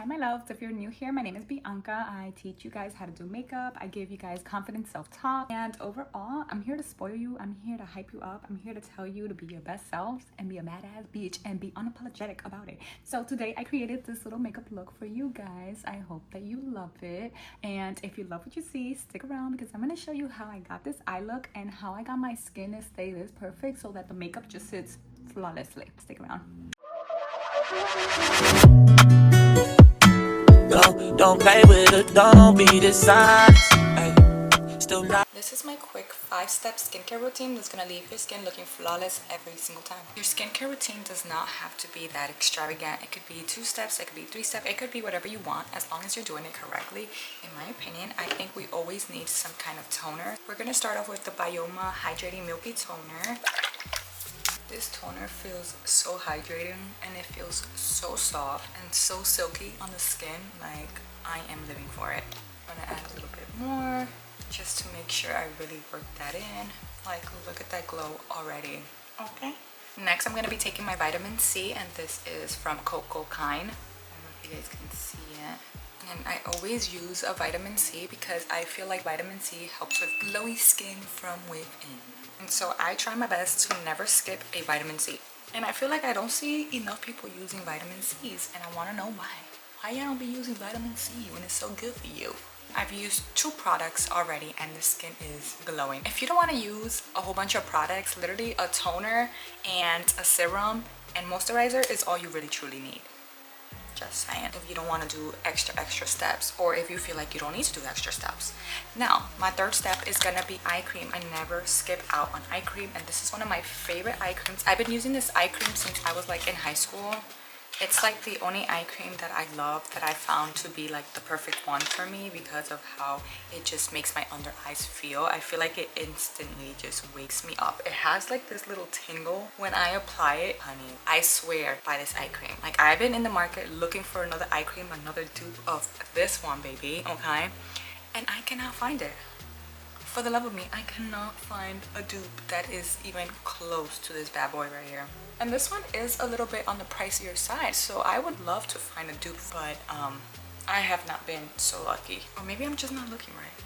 Hi my loves, if you're new here, my name is Bianca. I teach you guys how to do makeup. I give you guys confident self-talk, and overall I'm here to spoil you. I'm here to hype you up. I'm here to tell you to be your best selves and be a badass bitch and be unapologetic about it. So today I created this little makeup look for you guys. I hope that you love it, and if you love what you see, stick around because I'm going to show you how I got this eye look and how I got my skin to stay this perfect so that the makeup just sits flawlessly. Stick around. Don't play with it, don't be dishonest. Still not. This is my quick 5-step skincare routine that's gonna leave your skin looking flawless every single time. Your skincare routine does not have to be that extravagant. It could be 2 steps, it could be 3 steps, it could be whatever you want as long as you're doing it correctly. In my opinion, I think we always need some kind of toner. We're gonna start off with the Byoma Hydrating Milky Toner. This toner feels so hydrating and it feels so soft and so silky on the skin. Like, I am living for it. I'm gonna add a little bit more just to make sure I really work that in. Like, look at that glow already. Okay. Next, I'm gonna be taking my vitamin C, and this is from Cocokind. I don't know if you guys can see it. And I always use a vitamin C because I feel like vitamin C helps with glowy skin from within. And so I try my best to never skip a vitamin C. And I feel like I don't see enough people using vitamin C's, and I want to know why. Why y'all don't be using vitamin C when it's so good for you? I've used 2 products already and the skin is glowing. If you don't want to use a whole bunch of products, literally a toner and a serum and moisturizer is all you really truly need. Just saying, if you don't want to do extra steps, or if you feel like you don't need to do extra steps. Now, my 3rd step is gonna be eye cream. I never skip out on eye cream, and this is one of my favorite eye creams. I've been using this eye cream since I was like in high school. It's like the only eye cream that I love, that I found to be like the perfect one for me because of how it just makes my under eyes feel. I feel like it instantly just wakes me up. It has like this little tingle when I apply it. Honey, I swear by this eye cream. Like, I've been in the market looking for another eye cream, another dupe of this one, baby, okay? And I cannot find it. For the love of me, I cannot find a dupe that is even close to this bad boy right here. And this one is a little bit on the pricier side, so I would love to find a dupe, but I have not been so lucky. Or maybe I'm just not looking right.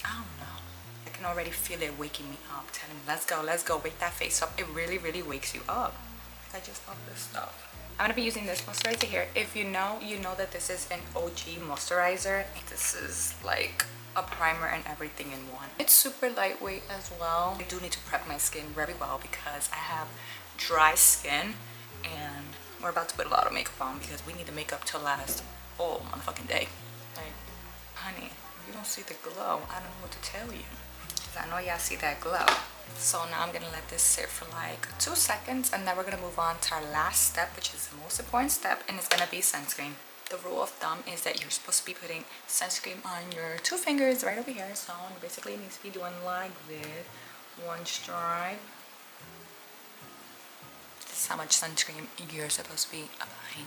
I don't know. I can already feel it waking me up, telling me, let's go, wake that face up. It really, really wakes you up. I just love this stuff. I'm gonna be using this moisturizer here. If you know, you know that this is an OG moisturizer. This is like a primer and everything in one. It's super lightweight as well. I do need to prep my skin very well because I have dry skin and we're about to put a lot of makeup on because we need the makeup to last all motherfucking day. Like, honey, if you don't see the glow, I don't know what to tell you. I know y'all see that glow. So now I'm gonna let this sit for like 2 seconds, and then we're gonna move on to our last step, which is the most important step, and it's gonna be sunscreen. The rule of thumb is that you're supposed to be putting sunscreen on your 2 fingers right over here. So you basically need to be doing like this, 1 stripe. This is how much sunscreen you're supposed to be applying.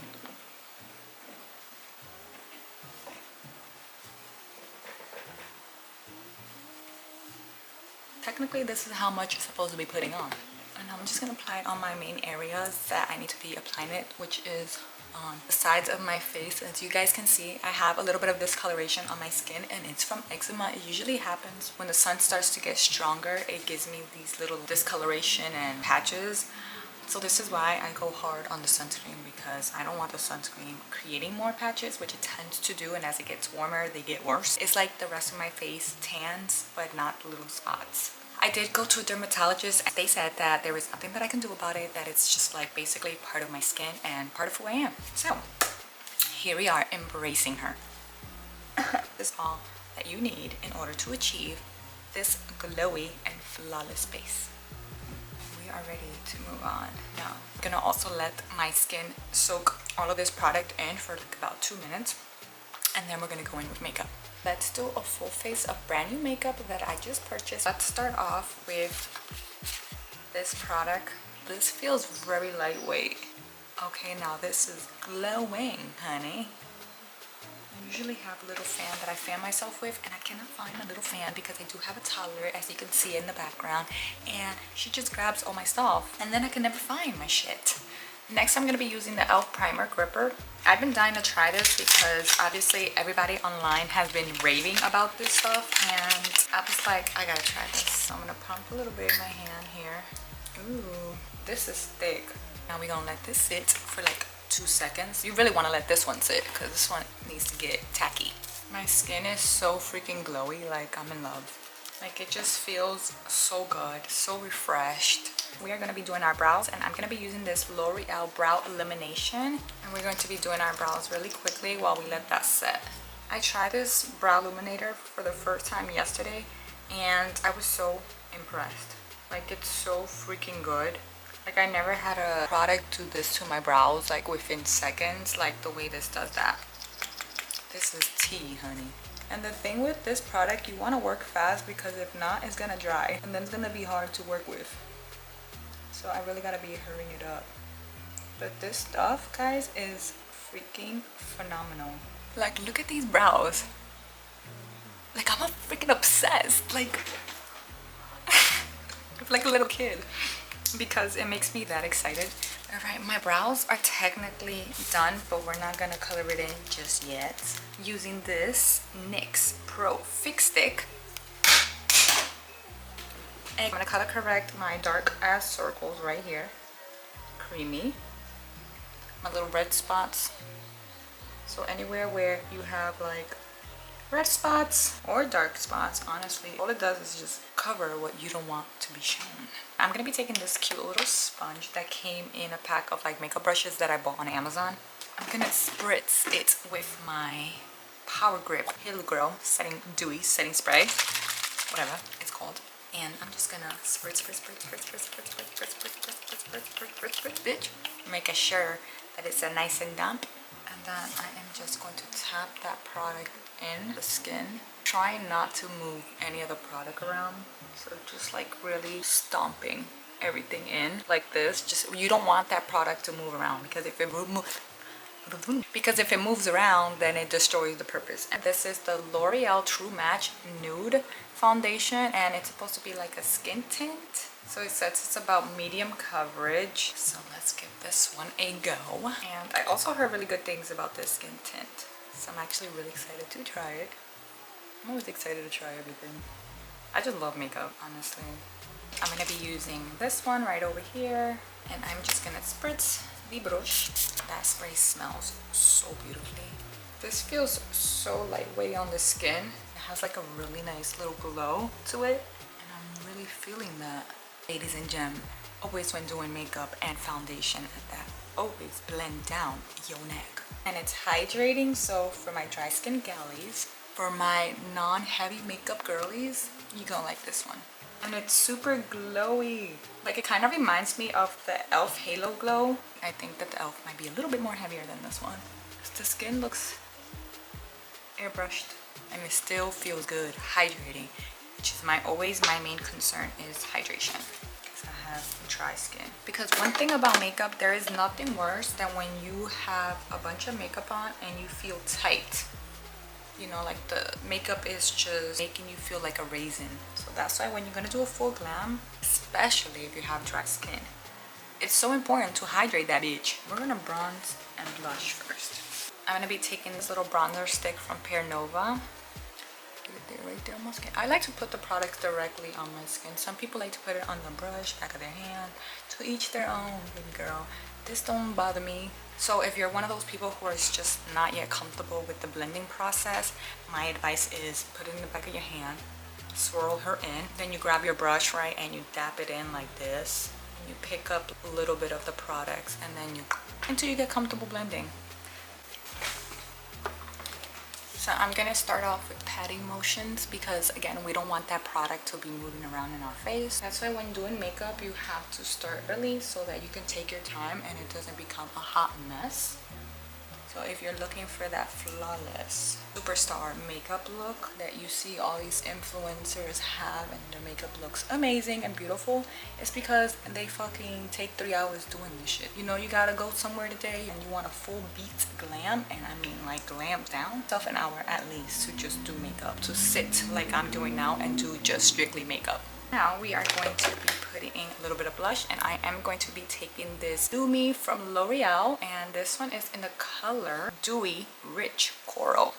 Technically, this is how much you're supposed to be putting on. And I'm just going to apply it on my main areas that I need to be applying it, which is on the sides of my face. As you guys can see, I have a little bit of discoloration on my skin, and it's from eczema. It usually happens when the sun starts to get stronger. It gives me these little discoloration and patches. So this is why I go hard on the sunscreen, because I don't want the sunscreen creating more patches, which it tends to do, and as it gets warmer they get worse. It's like the rest of my face tans, but not little spots. I did go to a dermatologist. They said that there is nothing that I can do about it, that it's just like basically part of my skin and part of who I am. So here we are, embracing her. This is all that you need in order to achieve this glowy and flawless base. We are ready to move on. Now I'm gonna also let my skin soak all of this product in for like about 2 minutes, and then we're gonna go in with makeup. Let's do a full face of brand new makeup that I just purchased. Let's start off with this product. This feels very lightweight. Okay, now this is glowing, honey. I usually have a little fan that I fan myself with, and I cannot find my little fan because I do have a toddler, as you can see in the background, and she just grabs all my stuff, and then I can never find my shit. Next, I'm going to be using the e.l.f. Primer Gripper. I've been dying to try this because obviously everybody online has been raving about this stuff, and I was like, I gotta try this. So I'm going to pump a little bit in my hand here. Ooh, this is thick. Now we're going to let this sit for like 2 seconds. You really want to let this one sit because this one needs to get tacky. My skin is so freaking glowy, like I'm in love. Like it just feels so good, so refreshed. We are going to be doing our brows, and I'm going to be using this L'Oreal Brow Illumination, and we're going to be doing our brows really quickly while we let that set. I tried this brow illuminator for the first time yesterday, and I was so impressed. Like it's so freaking good. Like I never had a product do this to my brows like within seconds, like the way this does that. This is tea, honey. And the thing with this product, you want to work fast because if not, it's gonna dry and then it's gonna be hard to work with. So I really gotta be hurrying it up. But this stuff, guys, is freaking phenomenal. Like look at these brows. Like I'm freaking obsessed. Like like a little kid, because it makes me that excited. All right, my brows are technically done, but we're not gonna color it in just yet. Using this NYX Pro Fix Stick, and I'm gonna color correct my dark ass circles right here. Creamy. My little red spots. So anywhere where you have like red spots or dark spots, honestly, all it does is just cover what you don't want to be shown. I'm gonna be taking this cute little sponge that came in a pack of like makeup brushes that I bought on Amazon. I'm gonna spritz it with my Power Grip Halo Glow Dewy Setting Spray, whatever it's called. And I'm just gonna spritz, bitch. Making sure that it's a nice and damp. And then I am just going to tap that product in the skin. Try not to move any of the product around. So just like really stomping everything in like this. Just, you don't want that product to move around, because if it moves around, then it destroys the purpose. And this is the L'Oreal True Match Nude Foundation, and it's supposed to be like a skin tint. So it says it's about medium coverage. So let's give this one a go. And I also heard really good things about this skin tint. So I'm actually really excited to try it. I'm always excited to try everything. I just love makeup, honestly. I'm going to be using this one right over here. And I'm just going to spritz the brush. That spray smells so beautifully. This feels so lightweight on the skin. It has like a really nice little glow to it. And I'm really feeling that. Ladies and gents, always when doing makeup and foundation at that, always blend down your neck. And it's hydrating, so for my dry skin gallies, for my non-heavy makeup girlies, you gonna like this one. And it's super glowy. Like it kind of reminds me of the e.l.f. Halo Glow. I think that the e.l.f. might be a little bit more heavier than this one. The skin looks airbrushed and it still feels good, hydrating. Which is always my main concern is hydration, because I have dry skin. Because one thing about makeup, there is nothing worse than when you have a bunch of makeup on and you feel tight. You know, like the makeup is just making you feel like a raisin. So that's why when you're gonna do a full glam, especially if you have dry skin, it's so important to hydrate that bitch. We're gonna bronze and blush first. I'm gonna be taking this little bronzer stick from Pearnova. Right there on my skin. I like to put the products directly on my skin. Some people like to put it on the brush, back of their hand. To each their own, baby girl. This don't bother me. So if you're one of those people who are just not yet comfortable with the blending process, my advice is put it in the back of your hand, swirl her in, then you grab your brush, right, and you dab it in like this. And you pick up a little bit of the products, and then until you get comfortable blending. So I'm gonna start off with patting motions, because again, we don't want that product to be moving around in our face. That's why when doing makeup, you have to start early so that you can take your time and it doesn't become a hot mess. So if you're looking for that flawless superstar makeup look that you see all these influencers have, and their makeup looks amazing and beautiful, it's because they fucking take 3 hours doing this shit. You know, you gotta go somewhere today and you want a full beat glam, and I mean like glam down, yourself an hour at least to just do makeup, to sit like I'm doing now and do just strictly makeup. Now we are going to be putting in a little bit of blush, and I am going to be taking this Lumi from L'Oreal, and this one is in the color Dewy Rich Coral.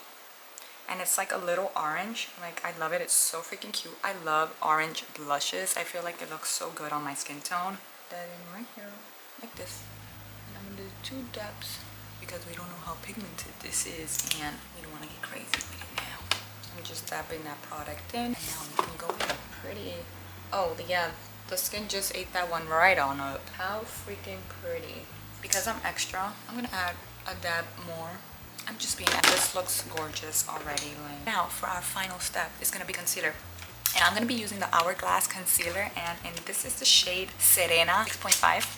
And it's like a little orange. Like, I love it. It's so freaking cute. I love orange blushes. I feel like it looks so good on my skin tone. That in right here, like this. And I'm gonna do 2 dabs because we don't know how pigmented this is, and we don't want to get crazy with it now. I'm just dabbing that product in, and now we can go in. Pretty. Oh yeah, the skin just ate that one right on up. How freaking pretty. Because I'm extra, I'm gonna add a dab more. I'm just being, this looks gorgeous already. Like, now for our final step is gonna be concealer, and I'm gonna be using the Hourglass concealer, and this is the shade Serena 6.5.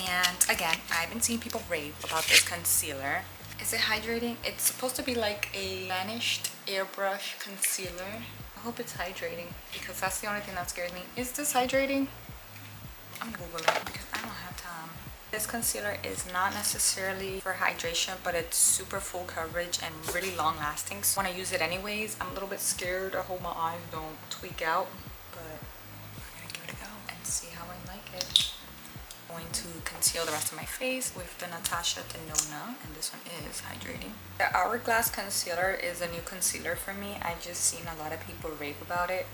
And again, I've been seeing people rave about this concealer. Is it hydrating? It's supposed to be like a vanished airbrush concealer. I hope it's hydrating, because that's the only thing that scares me. Is this hydrating? I'm gonna Google it because I don't have time. This concealer is not necessarily for hydration, but it's super full coverage and really long lasting. So when I use it anyways, I'm a little bit scared. I hope my eyes don't tweak out, but we're gonna give it a go and see how I like it. I'm going to conceal the rest of my face with the Natasha Deanona, and this one is hydrating. The Hourglass concealer is a new concealer for me. I just seen a lot of people rave about it.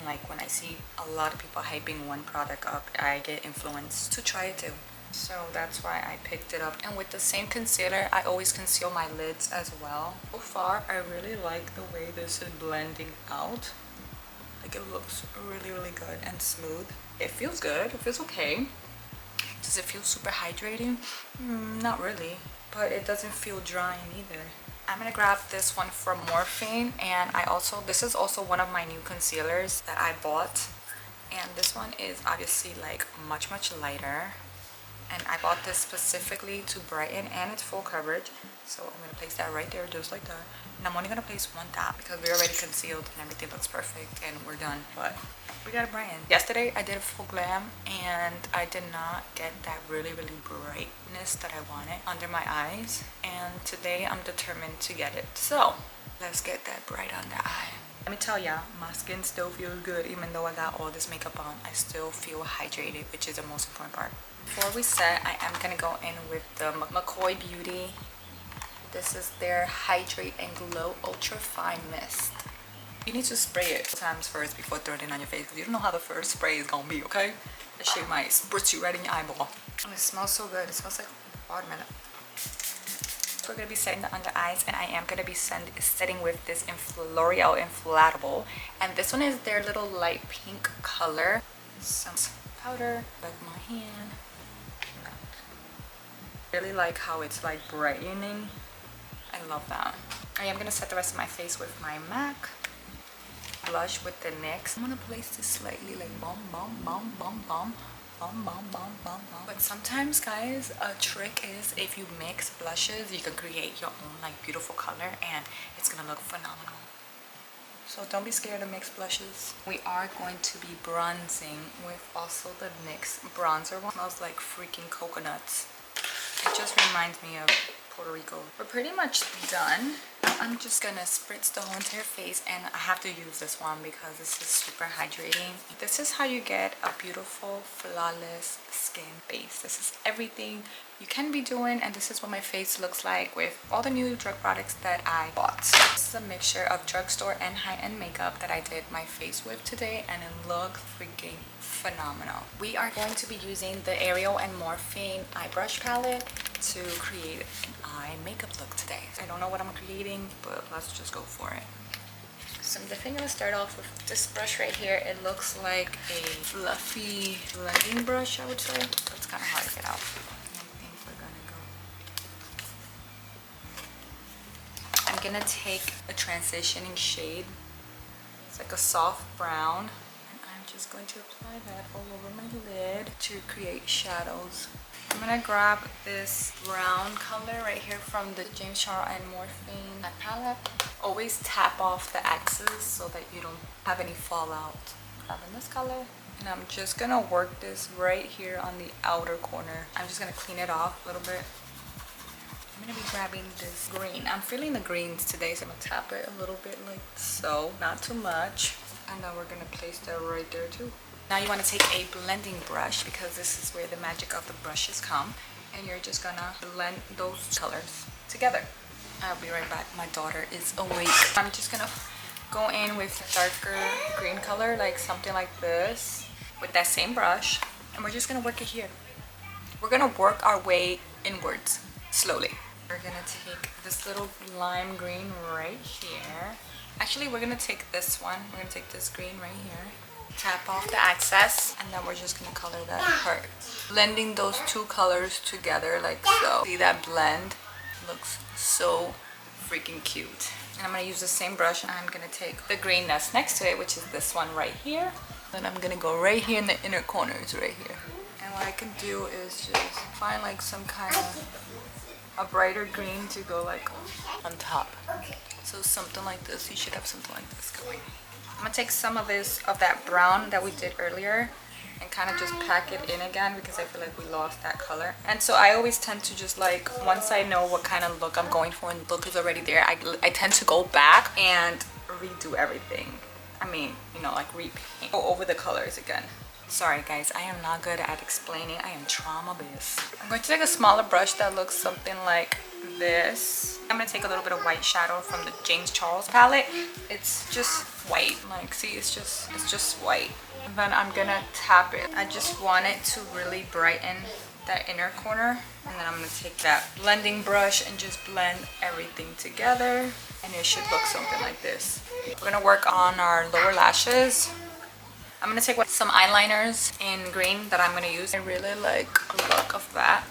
Like, when I see a lot of people hyping one product up, I get influenced to try it too. So that's why I picked it up. And with the same concealer, I always conceal my lids as well. So far, I really like the way this is blending out. Like, it looks really, really good and smooth. It feels good. It feels okay. Does it feel super hydrating? Not really. But it doesn't feel drying either. I'm gonna grab this one from Morphe, and this is also one of my new concealers that I bought. And this one is obviously like much lighter. And I bought this specifically to brighten, and it's full coverage. So I'm going to place that right there, just like that. And I'm only going to place one dab because we're already concealed and everything looks perfect and we're done. But we got to brighten. Yesterday I did a full glam, and I did not get that really brightness that I wanted under my eyes. And today I'm determined to get it. So let's get that bright under eye. Let me tell ya, my skin still feels good. Even though I got all this makeup on, I still feel hydrated, which is the most important part. Before we set, I am going to go in with the Mcobeauty. This is their Hydrate and Glow Ultra Fine Mist. You need to spray it times first before throwing it on your face, because you don't know how the first spray is going to be, okay? That shit might spritz you right in your eyeball. And it smells so good. It smells like watermelon. So we're going to be setting the under eyes, and I am going to be setting with this L'Oreal Infallible. And this one is their little light pink color. Some powder, back of my hand. Really like how it's like brightening. I love that. I am gonna set the rest of my face with my MAC blush with the NYX. I'm gonna place this slightly like bum. But sometimes, guys, a trick is if you mix blushes, you can create your own like beautiful color, and it's gonna look phenomenal. So don't be scared to mix blushes. We are going to be bronzing with also the NYX bronzer one. It smells like freaking coconuts. It just reminds me of Puerto Rico. We're pretty much done. Now I'm just gonna spritz the whole entire face, and I have to use this one because this is super hydrating. This is how you get a beautiful, flawless skin base. This is everything you can be doing, and this is what my face looks like with all the new drug products that I bought. This is a mixture of drugstore and high-end makeup that I did my face with today, and it looks freaking phenomenal. We are going to be using the Ariel and Morphe eye brush palette to create an eye makeup look today. I don't know what I'm creating, but let's just go for it. So I'm definitely gonna start off with this brush right here. It looks like a fluffy blending brush, I would say, but it's kind of hard to get out. I'm gonna take a transitioning shade. It's like a soft brown. And I'm just going to apply that all over my lid to create shadows. I'm gonna grab this brown color right here from the James Charles and Morphe palette. Always tap off the axes so that you don't have any fallout. Grabbing this color. And I'm just gonna work this right here on the outer corner. I'm just gonna clean it off a little bit. I'm gonna be grabbing this green. I'm feeling the greens today, so I'm gonna tap it a little bit like so, not too much. And then we're gonna place that right there too. Now you want to take a blending brush, because this is where the magic of the brushes come, and you're just gonna blend those colors together. I'll be right back. My daughter is awake. I'm just gonna go in with darker green color, like something like this, with that same brush, and we're just gonna work it here. We're gonna work our way inwards slowly. We're gonna take this little lime green right here. Actually, we're gonna take this one. We're gonna take this green right here. Tap off the excess, and then we're just gonna color that part. Blending those two colors together like so. See that blend? Looks so freaking cute. And I'm gonna use the same brush, and I'm gonna take the green that's next to it, which is this one right here. Then I'm gonna go right here in the inner corners right here. And what I can do is just find like some kind of a brighter green to go like on top. So something like this. You should have something like this going. I'm gonna take some of that brown that we did earlier and kind of just pack it in again, because I feel like we lost that color. And so I always tend to just like, once I know what kind of look I'm going for and the look is already there, I tend to go back and redo everything. I mean, you know, like repaint, go over the colors again. Sorry guys, I am not good at explaining. I am trauma-based. I'm going to take a smaller brush that looks something like this. I'm gonna take a little bit of white shadow from the James Charles palette. It's just white, like see, it's just white. And then I'm gonna tap it. I just want it to really brighten that inner corner. And then I'm gonna take that blending brush and just blend everything together. And it should look something like this. We're gonna work on our lower lashes. I'm gonna take some eyeliners in green that I'm gonna use. I really like the look of that.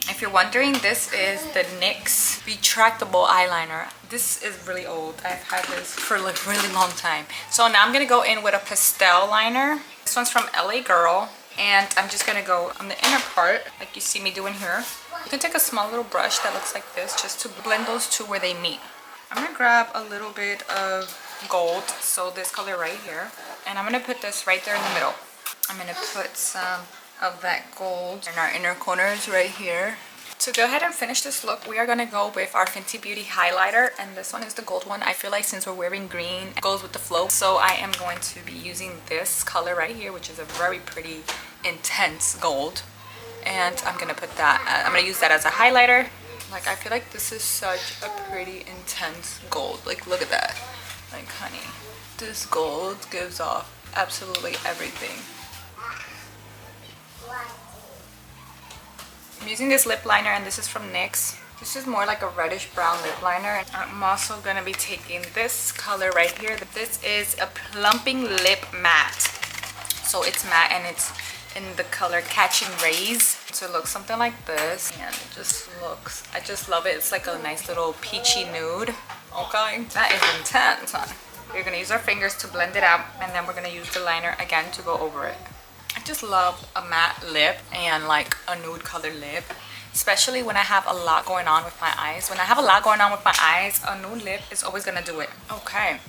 If you're wondering, this is the NYX retractable eyeliner. This is really old. I've had this for like a really long time. So now I'm gonna go in with a pastel liner. This one's from LA Girl. And I'm just gonna go on the inner part, like you see me doing here. You can take a small little brush that looks like this, just to blend those two where they meet. I'm gonna grab a little bit of gold, so this color right here. And I'm gonna put this right there in the middle. I'm gonna put some of that gold in our inner corners right here. To go ahead and finish this look, we are gonna go with our Fenty Beauty highlighter, and this one is the gold one. I feel like since we're wearing green, it goes with the flow. So I am going to be using this color right here, which is a very pretty intense gold. And I'm gonna put that, I'm gonna use that as a highlighter. Like, I feel like this is such a pretty intense gold. Like, look at that. Like, honey, this gold gives off absolutely everything. I'm using this lip liner, and this is from NYX. This is more like a reddish brown lip liner. I'm also gonna be taking this color right here. This is a plumping lip matte. So it's matte and it's in the color Catching Rays. So it looks something like this, and it just looks, I just love it. It's like a nice little peachy nude. Okay, that is intense, huh? We're gonna use our fingers to blend it out, and then we're gonna use the liner again to go over it. I just love a matte lip and like a nude color lip, especially when I have a lot going on with my eyes. When I have a lot going on with my eyes, a nude lip is always gonna do it. Okay,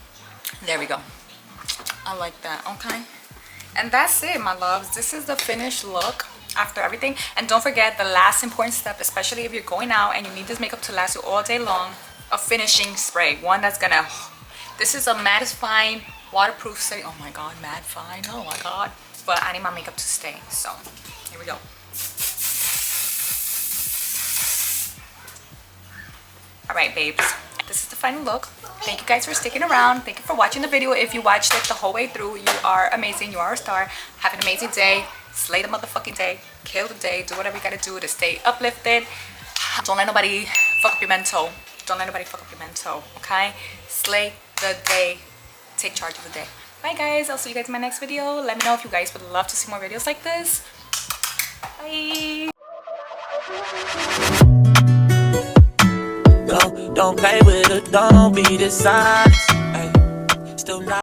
there we go. I like that. Okay, and that's it, my loves. This is the finished look after everything. And don't forget the last important step, especially if you're going out and you need this makeup to last you all day long, a finishing spray. One that's gonna, this is a mattifying waterproof setting. Oh my god, matte fine. Oh my god. But I need my makeup to stay, so here we go. All right, babes, this is the final look. Thank you guys for sticking around. Thank you for watching the video. If you watched it the whole way through, you are amazing. You are a star. Have an amazing day. Slay the motherfucking day. Kill the day. Do whatever you gotta do to stay uplifted. Don't let nobody fuck up your mental. Don't let nobody fuck up your mental, okay? Slay the day. Take charge of the day. Bye guys, I'll see you guys in my next video. Let me know if you guys would love to see more videos like this. Bye. Don't play with it, don't be dishonest. Ay, still not